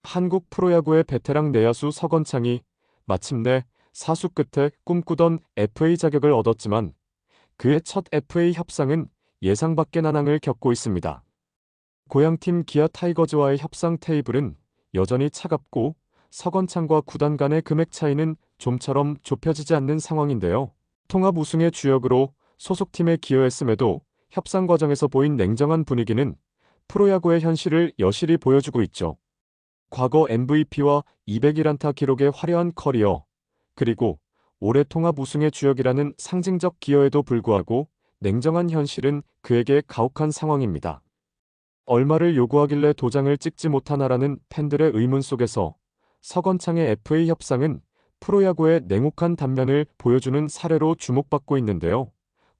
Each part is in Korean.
한국 프로야구의 베테랑 내야수 서건창이 마침내 사수 끝에 꿈꾸던 FA 자격을 얻었지만 그의 첫 FA 협상은 예상 밖의 난항을 겪고 있습니다. 고향팀 기아 타이거즈와의 협상 테이블은 여전히 차갑고 서건창과 구단 간의 금액 차이는 좀처럼 좁혀지지 않는 상황인데요. 통합 우승의 주역으로 소속팀에 기여했음에도 협상 과정에서 보인 냉정한 분위기는 프로야구의 현실을 여실히 보여주고 있죠. 과거 MVP와 201안타 기록의 화려한 커리어, 그리고 올해 통합 우승의 주역이라는 상징적 기여에도 불구하고 냉정한 현실은 그에게 가혹한 상황입니다. 얼마를 요구하길래 도장을 찍지 못하나라는 팬들의 의문 속에서 서건창의 FA 협상은 프로야구의 냉혹한 단면을 보여주는 사례로 주목받고 있는데요.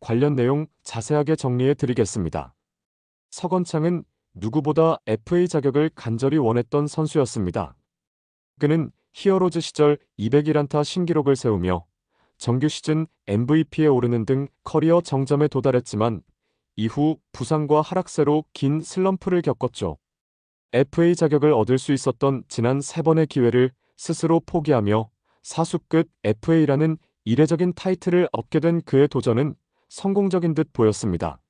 관련 내용 자세하게 정리해 드리겠습니다. 서건창은 누구보다 FA 자격을 간절히 원했던 선수였습니다. 그는 히어로즈 시절 201안타 신기록을 세우며 정규 시즌 MVP에 오르는 등 커리어 정점에 도달했지만 이후 부상과 하락세로 긴 슬럼프를 겪었죠. FA 자격을 얻을 수 있었던 지난 3번의 기회를 스스로 포기하며 사수 끝 FA라는 이례적인 타이틀을 얻게 된 그의 도전은 성공적인 듯 보였습니다.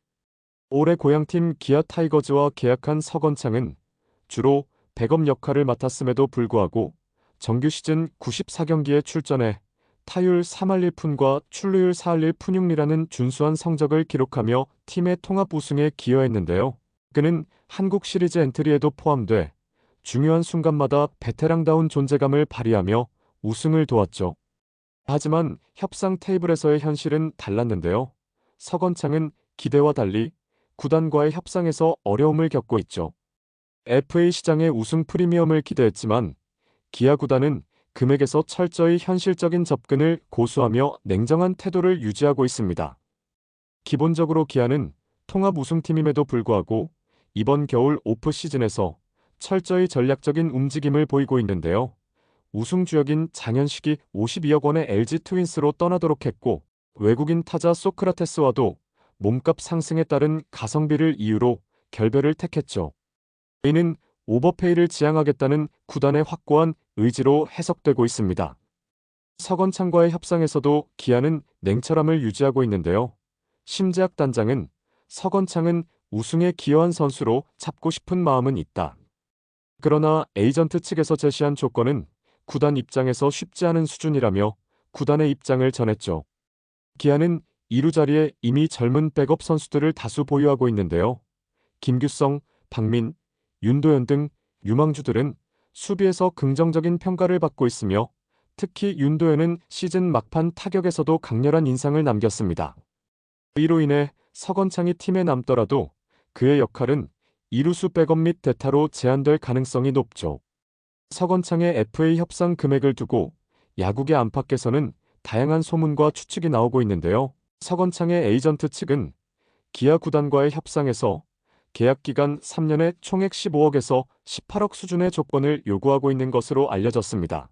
올해 고향팀 기아 타이거즈와 계약한 서건창은 주로 백업 역할을 맡았음에도 불구하고 정규 시즌 94경기에 출전해 타율 3할 1푼과 출루율 4할 1푼 6리라는 준수한 성적을 기록하며 팀의 통합 우승에 기여했는데요. 그는 한국 시리즈 엔트리에도 포함돼 중요한 순간마다 베테랑다운 존재감을 발휘하며 우승을 도왔죠. 하지만 협상 테이블에서의 현실은 달랐는데요. 서건창은 기대와 달리 구단과의 협상에서 어려움을 겪고 있죠. FA 시장의 우승 프리미엄을 기대했지만 기아 구단은 금액에서 철저히 현실적인 접근을 고수하며 냉정한 태도를 유지하고 있습니다. 기본적으로 기아는 통합 우승팀임에도 불구하고 이번 겨울 오프 시즌에서 철저히 전략적인 움직임을 보이고 있는데요. 우승 주역인 장현식이 52억 원의 LG 트윈스로 떠나도록 했고 외국인 타자 소크라테스와도 몸값 상승에 따른 가성비를 이유로 결별을 택했죠. 이는 오버페이를 지향하겠다는 구단의 확고한 의지로 해석되고 있습니다. 서건창과의 협상에서도 기아는 냉철함을 유지하고 있는데요. 심재학 단장은 서건창은 우승에 기여한 선수로 잡고 싶은 마음은 있다. 그러나 에이전트 측에서 제시한 조건은 구단 입장에서 쉽지 않은 수준이라며 구단의 입장을 전했죠. 기아는 2루 자리에 이미 젊은 백업 선수들을 다수 보유하고 있는데요. 김규성, 박민, 윤도현 등 유망주들은 수비에서 긍정적인 평가를 받고 있으며 특히 윤도현은 시즌 막판 타격에서도 강렬한 인상을 남겼습니다. 이로 인해 서건창이 팀에 남더라도 그의 역할은 이루수 백업 및 대타로 제한될 가능성이 높죠. 서건창의 FA 협상 금액을 두고 야구계 안팎에서는 다양한 소문과 추측이 나오고 있는데요. 서건창의 에이전트 측은 기아 구단과의 협상에서 계약 기간 3년에 총액 15억에서 18억 수준의 조건을 요구하고 있는 것으로 알려졌습니다.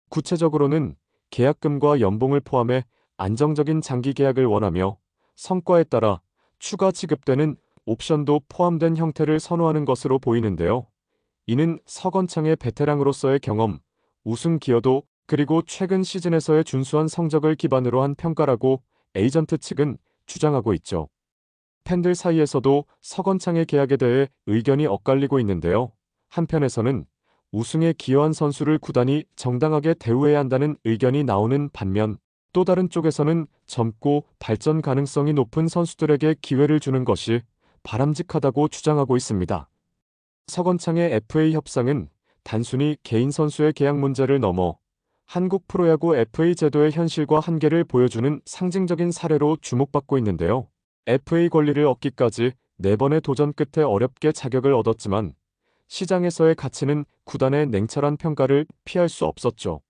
구체적으로는 계약금과 연봉을 포함해 안정적인 장기 계약을 원하며 성과에 따라 추가 지급되는 옵션도 포함된 형태를 선호하는 것으로 보이는데요. 이는 서건창의 베테랑으로서의 경험, 우승 기여도 그리고 최근 시즌에서의 준수한 성적을 기반으로 한 평가라고 에이전트 측은 주장하고 있죠. 팬들 사이에서도 서건창의 계약에 대해 의견이 엇갈리고 있는데요. 한편에서는 우승에 기여한 선수를 구단이 정당하게 대우해야 한다는 의견이 나오는 반면 또 다른 쪽에서는 젊고 발전 가능성이 높은 선수들에게 기회를 주는 것이 바람직하다고 주장하고 있습니다. 서건창의 FA 협상은 단순히 개인 선수의 계약 문제를 넘어 한국 프로야구 FA 제도의 현실과 한계를 보여주는 상징적인 사례로 주목받고 있는데요. FA 권리를 얻기까지 4번의 도전 끝에 어렵게 자격을 얻었지만 시장에서의 가치는 구단의 냉철한 평가를 피할 수 없었죠.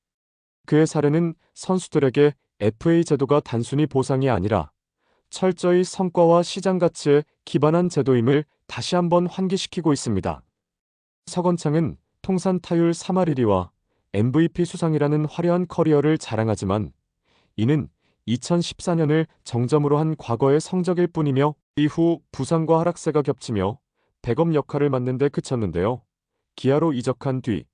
그의 사례는 선수들에게 FA 제도가 단순히 보상이 아니라 철저히 성과와 시장 가치에 기반한 제도임을 다시 한번 환기시키고 있습니다. 서건창은 통산 타율 3할 1리와 MVP 수상이라는 화려한 커리어를 자랑하지만 이는 2014년을 정점으로 한 과거의 성적일 뿐이며 이후 부상과 하락세가 겹치며 백업 역할을 맡는 데 그쳤는데요. 기아로 이적한 뒤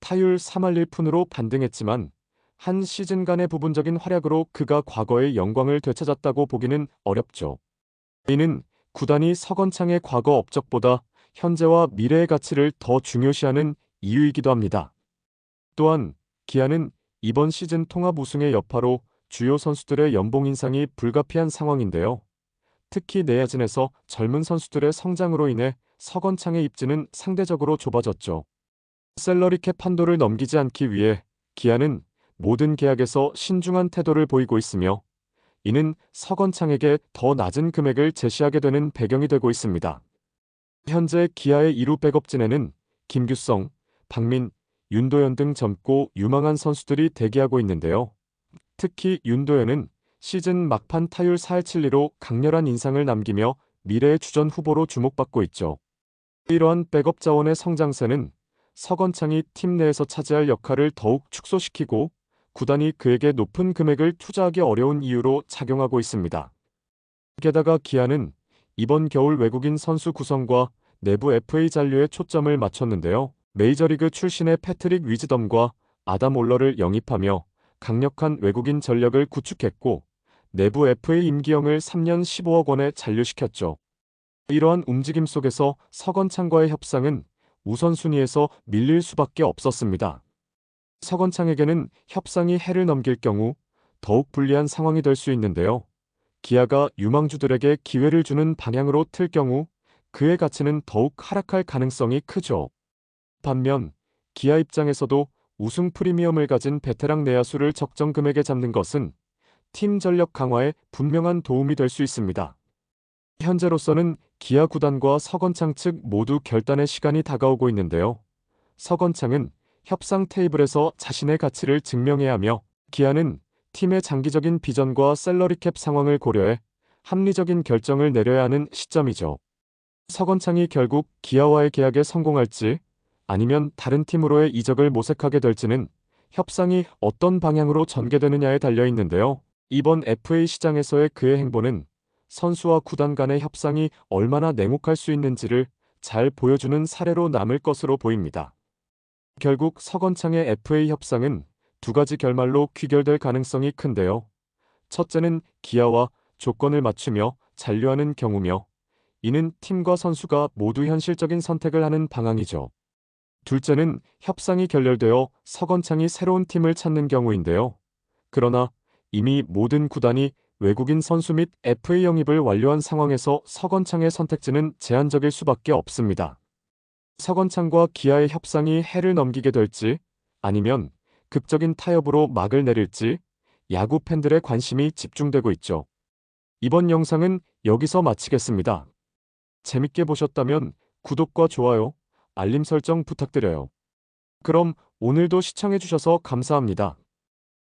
타율 3할 1푼으로 반등했지만 한 시즌간의 부분적인 활약으로 그가 과거의 영광을 되찾았다고 보기는 어렵죠. 이는 구단이 서건창의 과거 업적보다 현재와 미래의 가치를 더 중요시하는 이유이기도 합니다. 또한 기아는 이번 시즌 통합 우승의 여파로 주요 선수들의 연봉 인상이 불가피한 상황인데요. 특히 내야진에서 젊은 선수들의 성장으로 인해 서건창의 입지는 상대적으로 좁아졌죠. 셀러리캡 한도를 넘기지 않기 위해 기아는 모든 계약에서 신중한 태도를 보이고 있으며 이는 서건창에게 더 낮은 금액을 제시하게 되는 배경이 되고 있습니다. 현재 기아의 2루 백업진에는 김규성, 박민, 윤도현 등 젊고 유망한 선수들이 대기하고 있는데요. 특히 윤도현은 시즌 막판 타율 4할 7리로 강렬한 인상을 남기며 미래의 주전 후보로 주목받고 있죠. 이러한 백업 자원의 성장세는 서건창이 팀 내에서 차지할 역할을 더욱 축소시키고 구단이 그에게 높은 금액을 투자하기 어려운 이유로 작용하고 있습니다. 게다가 기아는 이번 겨울 외국인 선수 구성과 내부 FA 잔류에 초점을 맞췄는데요. 메이저리그 출신의 패트릭 위즈덤과 아담 올러를 영입하며 강력한 외국인 전력을 구축했고 내부 FA 임기영을 3년 15억 원에 잔류시켰죠. 이러한 움직임 속에서 서건창과의 협상은 우선순위에서 밀릴 수밖에 없었습니다. 서건창에게는 협상이 해를 넘길 경우 더욱 불리한 상황이 될 수 있는데요. 기아가 유망주들에게 기회를 주는 방향으로 틀 경우 그의 가치는 더욱 하락할 가능성이 크죠. 반면 기아 입장에서도 우승 프리미엄을 가진 베테랑 내야수를 적정 금액에 잡는 것은 팀 전력 강화에 분명한 도움이 될 수 있습니다. 현재로서는 기아 구단과 서건창 측 모두 결단의 시간이 다가오고 있는데요. 서건창은 협상 테이블에서 자신의 가치를 증명해야 하며 기아는 팀의 장기적인 비전과 셀러리캡 상황을 고려해 합리적인 결정을 내려야 하는 시점이죠. 서건창이 결국 기아와의 계약에 성공할지 아니면 다른 팀으로의 이적을 모색하게 될지는 협상이 어떤 방향으로 전개되느냐에 달려 있는데요. 이번 FA 시장에서의 그의 행보는 선수와 구단 간의 협상이 얼마나 냉혹할 수 있는지를 잘 보여주는 사례로 남을 것으로 보입니다. 결국 서건창의 FA 협상은 두 가지 결말로 귀결될 가능성이 큰데요. 첫째는 기아와 조건을 맞추며 잔류하는 경우며 이는 팀과 선수가 모두 현실적인 선택을 하는 방향이죠. 둘째는 협상이 결렬되어 서건창이 새로운 팀을 찾는 경우인데요. 그러나 이미 모든 구단이 외국인 선수 및 FA 영입을 완료한 상황에서 서건창의 선택지는 제한적일 수밖에 없습니다. 서건창과 기아의 협상이 해를 넘기게 될지 아니면 극적인 타협으로 막을 내릴지 야구 팬들의 관심이 집중되고 있죠. 이번 영상은 여기서 마치겠습니다. 재밌게 보셨다면 구독과 좋아요, 알림 설정 부탁드려요. 그럼 오늘도 시청해주셔서 감사합니다.